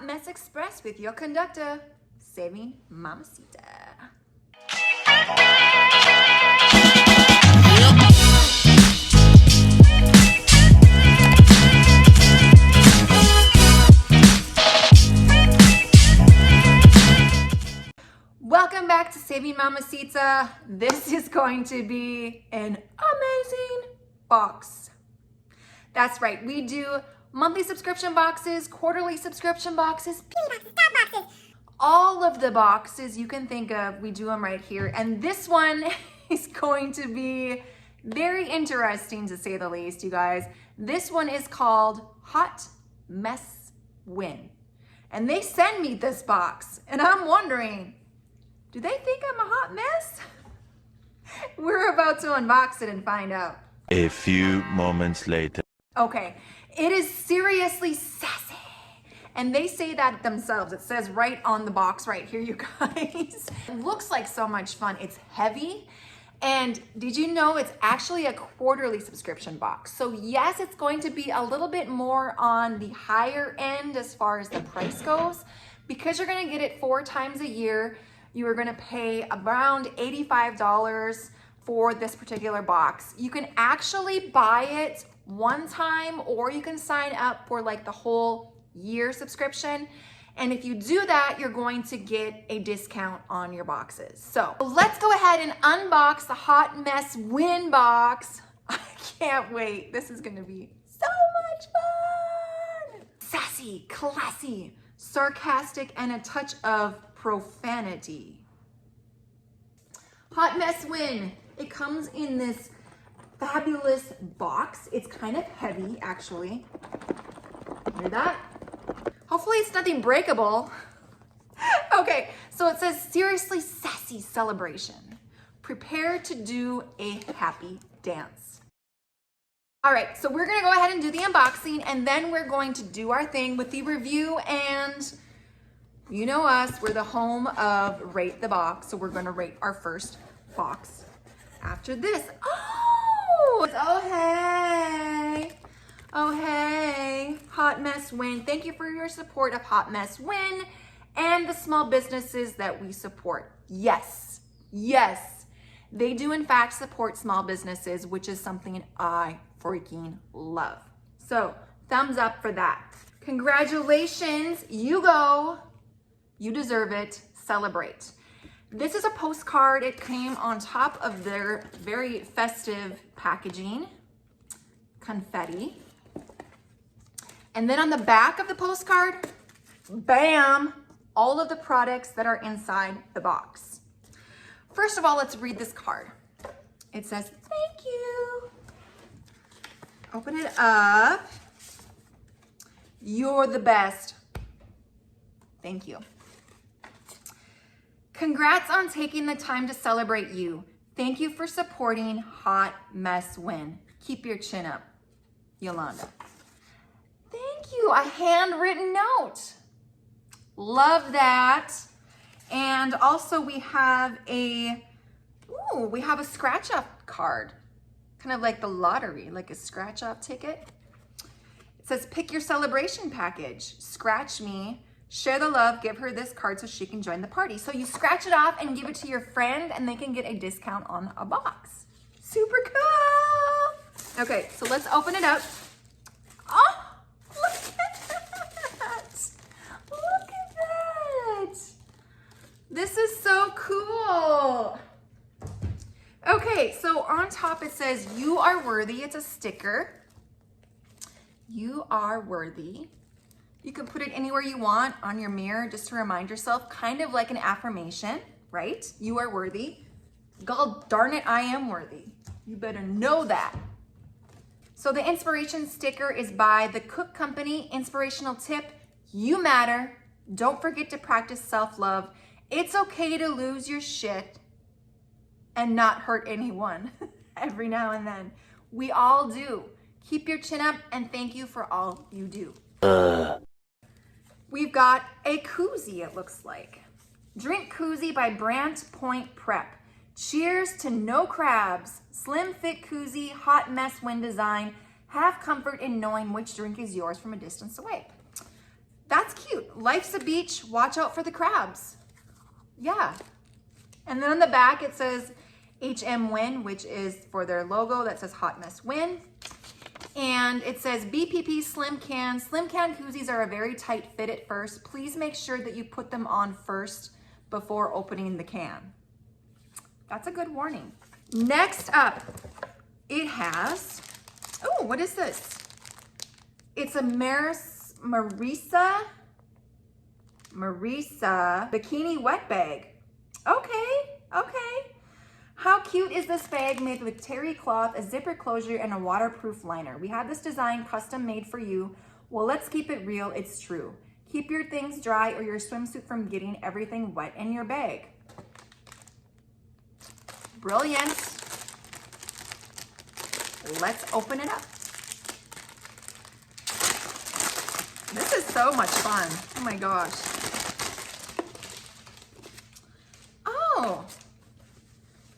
Hot Mess Express with your conductor, Saving Mamasita. Welcome back to Saving Mamasita. This is going to be an amazing box. That's right, we do monthly subscription boxes, quarterly subscription boxes, all of the boxes you can think of, we do them right here. And this one is going to be very interesting, to say the least, you guys. This one is called Hot Mess Win. And they send me this box, and I'm wondering, do they think I'm a hot mess? We're about to unbox it and find out. A few moments later. Okay, it is seriously sassy. And they say that themselves. It says right on the box right here, you guys. It looks like so much fun. It's heavy. And did you know it's actually a quarterly subscription box? So yes, it's going to be a little bit more on the higher end as far as the price goes. Because you're gonna get it 4 times a year, you are gonna pay around $85 for this particular box. You can actually buy it one time, or you can sign up for like the whole year subscription. And if you do that, you're going to get a discount on your boxes. So let's go ahead and unbox the Hot Mess Win box. I can't wait. This is gonna be so much fun. Sassy, classy, sarcastic, and a touch of profanity. Hot Mess Win. It comes in this fabulous box. It's kind of heavy, actually. Hear that? Hopefully it's nothing breakable. Okay, so it says, seriously sassy celebration. Prepare to do a happy dance. All right, so we're gonna go ahead and do the unboxing, and then we're going to do our thing with the review. And you know us, we're the home of Rate the Box, so we're gonna rate our first box after this. Oh, hey, Hot Mess Win. Thank you for your support of Hot Mess Win and the small businesses that we support. Yes, they do in fact support small businesses, which is something I freaking love. So thumbs up for that. Congratulations, you go. You deserve it, celebrate. This is a postcard. It came on top of their very festive packaging, confetti. And then on the back of the postcard, bam, all of the products that are inside the box. First of all, let's read this card. It says, thank you. Open it up. You're the best. Thank you. Congrats on taking the time to celebrate you. Thank you for supporting Hot Mess Win. Keep your chin up, Yolanda. Thank you, a handwritten note. Love that. And also we have a scratch off card, kind of like the lottery, like a scratch off ticket. It says, pick your celebration package, scratch me, share the love, give her this card so she can join the party. So you scratch it off and give it to your friend, and they can get a discount on a box. Super cool. Okay, so let's open it up. Oh, look at that. Look at that. This is so cool. Okay, so on top it says, you are worthy. It's a sticker. You are worthy. You can put it anywhere you want, on your mirror, just to remind yourself, kind of like an affirmation, right? You are worthy. God darn it, I am worthy. You better know that. So the inspiration sticker is by the Cook Company. Inspirational tip, you matter. Don't forget to practice self-love. It's okay to lose your shit and not hurt anyone every now and then. We all do. Keep your chin up, and thank you for all you do. We've got a koozie, it looks like. Drink koozie by Brant Point Prep. Cheers to no crabs. Slim fit koozie, Hot Mess Win design. Have comfort in knowing which drink is yours from a distance away. That's cute. cute. Life's a beach, watch out for the crabs. Yeah. And then on the back it says HM Win, which is for their logo that says Hot Mess Win. And it says BPP Slim Can. Slim Can koozies are a very tight fit at first. Please make sure that you put them on first before opening the can. That's a good warning. Next up, it has, oh, what is this? It's a Marisa bikini wet bag. Okay. How cute is this bag made with terry cloth, a zipper closure, and a waterproof liner? We had this design custom made for you. Well, let's keep it real, it's true. Keep your things dry or your swimsuit from getting everything wet in your bag. Brilliant. Let's open it up. This is so much fun. Oh my gosh. Oh,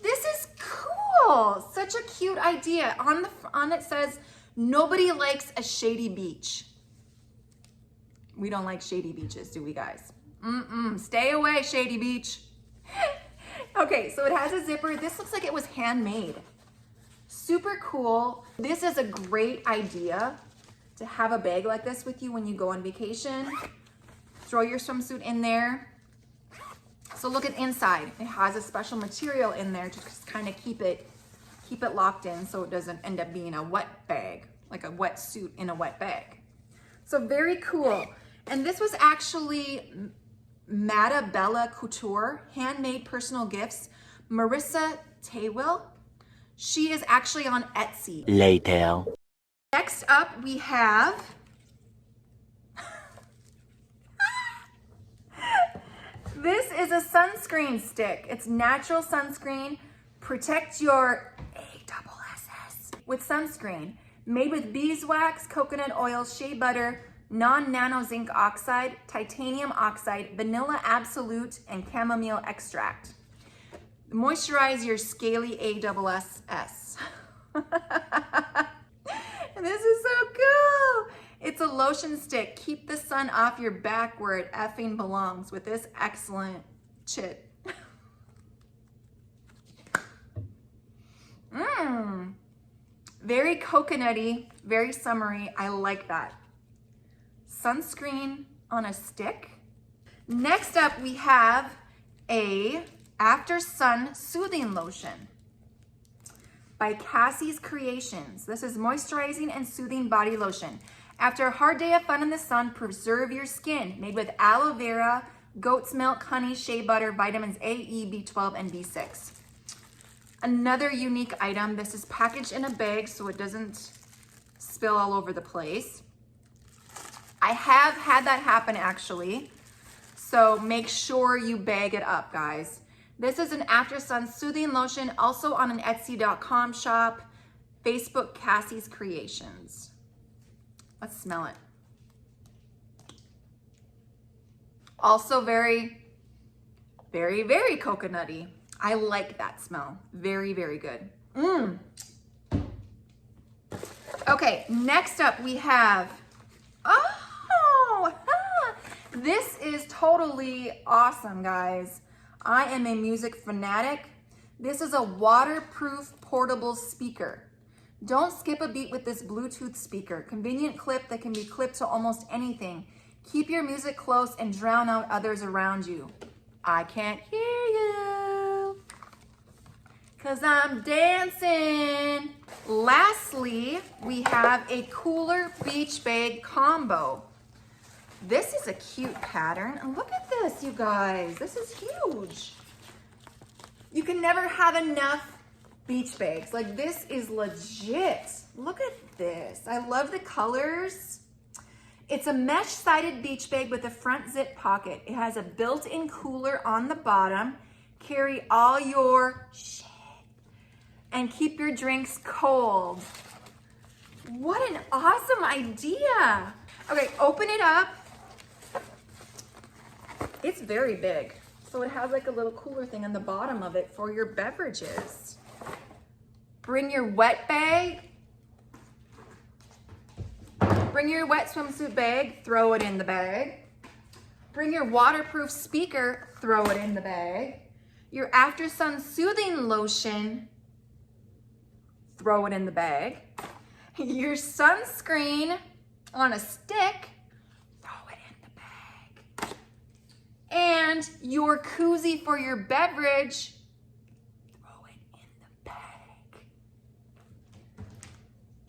this is cool. Such a cute idea. On it says, nobody likes a shady beach. We don't like shady beaches, do we guys? Stay away, shady beach. Okay, so it has a zipper. This looks like it was handmade. Super cool. This is a great idea to have a bag like this with you when you go on vacation. Throw your swimsuit in there. So look at inside. It has a special material in there to just kind of keep it locked in so it doesn't end up being a wet bag, like a wet suit in a wet bag. So very cool. And this was actually Mata Bella Couture, handmade personal gifts. Marissa Taywill. She is actually on Etsy. Later. Next up we have this is a sunscreen stick. It's natural sunscreen. Protect your ASS with sunscreen. Made with beeswax, coconut oil, shea butter, non-nano zinc oxide, titanium oxide, vanilla absolute, and chamomile extract. Moisturize your scaly ASS. This is so cool. It's a lotion stick. Keep the sun off your back where it effing belongs with this excellent chit. Very coconutty, very summery. I like that. Sunscreen on a stick. Next up, we have a After Sun Soothing Lotion by Cassie's Creations. This is moisturizing and soothing body lotion. After a hard day of fun in the sun, preserve your skin. Made with aloe vera, goat's milk, honey, shea butter, vitamins A, E, B12, and B6. Another unique item. This is packaged in a bag so it doesn't spill all over the place. I have had that happen actually. So make sure you bag it up, guys. This is an After Sun Soothing Lotion, also on an Etsy.com shop. Facebook, Cassie's Creations. Let's smell it. Also very, very, very coconutty. I like that smell. Very, very good. Okay, next up we have, this is totally awesome, guys. I am a music fanatic. This is a waterproof portable speaker. Don't skip a beat with this Bluetooth speaker. Convenient clip that can be clipped to almost anything. Keep your music close and drown out others around you. I can't hear you, 'cause I'm dancing. Lastly, we have a cooler beach bag combo. This is a cute pattern. And look at this, you guys. This is huge. You can never have enough beach bags. Like, this is legit. Look at this. I love the colors. It's a mesh-sided beach bag with a front zip pocket. It has a built-in cooler on the bottom. Carry all your shit and keep your drinks cold. What an awesome idea. Okay, open it up. It's very big. So it has like a little cooler thing on the bottom of it for your beverages. Bring your wet bag. Bring your wet swimsuit bag, throw it in the bag. Bring your waterproof speaker, throw it in the bag. Your after sun soothing lotion, throw it in the bag. Your sunscreen on a stick, throw it in the bag. And your koozie for your beverage, throw it in the bag.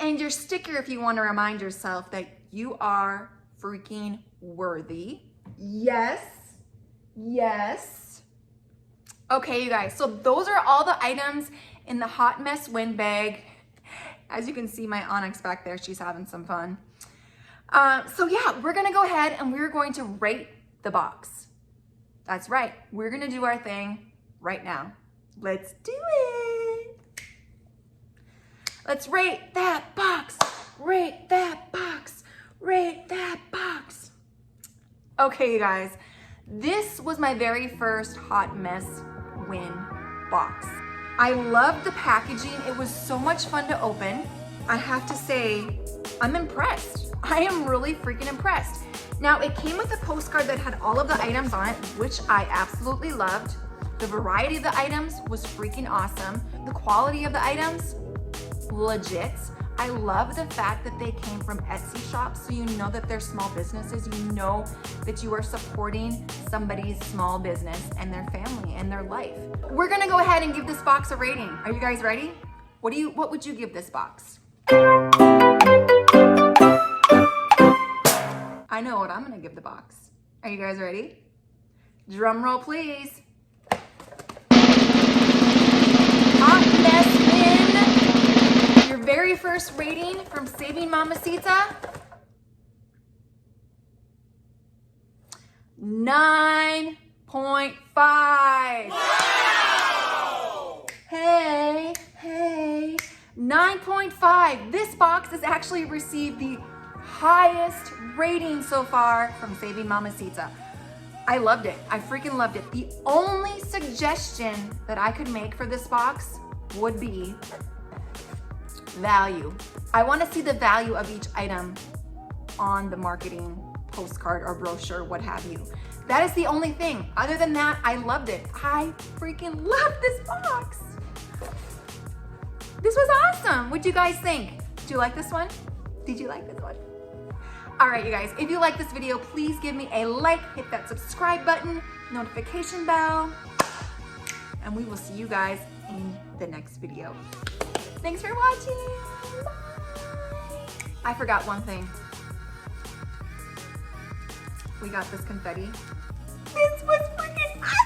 And your sticker if you want to remind yourself that you are freaking worthy. Yes, yes. Okay, you guys, so those are all the items in the Hot Mess Win bag. As you can see, my Onyx back there, she's having some fun. So yeah, we're gonna go ahead and we're going to rate the box. That's right, we're gonna do our thing right now. Let's do it. Let's rate that box, rate that box, rate that box. Okay, you guys, this was my very first Hot Mess Win box. I loved the packaging. It was so much fun to open. I have to say, I'm impressed. I am really freaking impressed. Now, it came with a postcard that had all of the items on it, which I absolutely loved. The variety of the items was freaking awesome. The quality of the items, legit. I love the fact that they came from Etsy shops, so you know that they're small businesses. You know that you are supporting somebody's small business and their family and their life. We're gonna go ahead and give this box a rating. Are you guys ready? What would you give this box? I know what I'm gonna give the box. Are you guys ready? Drum roll, please. Hot Mess Win. Your very first rating from Saving Mamasita, 9.5. Wow! Hey, 9.5. This box has actually received the highest rating so far from Saving Mamasita. I loved it. I freaking loved it. The only suggestion that I could make for this box would be value. I want to see the value of each item on the marketing postcard or brochure, what have you. That is the only thing. Other than that, I loved it. I freaking love this box. This was awesome. What'd you guys think? Did you like this one? Did you like this one? All right, you guys, if you like this video, please give me a like, hit that subscribe button, notification bell, and we will see you guys in the next video. Thanks for watching. Bye. I forgot one thing. We got this confetti. This was freaking awesome.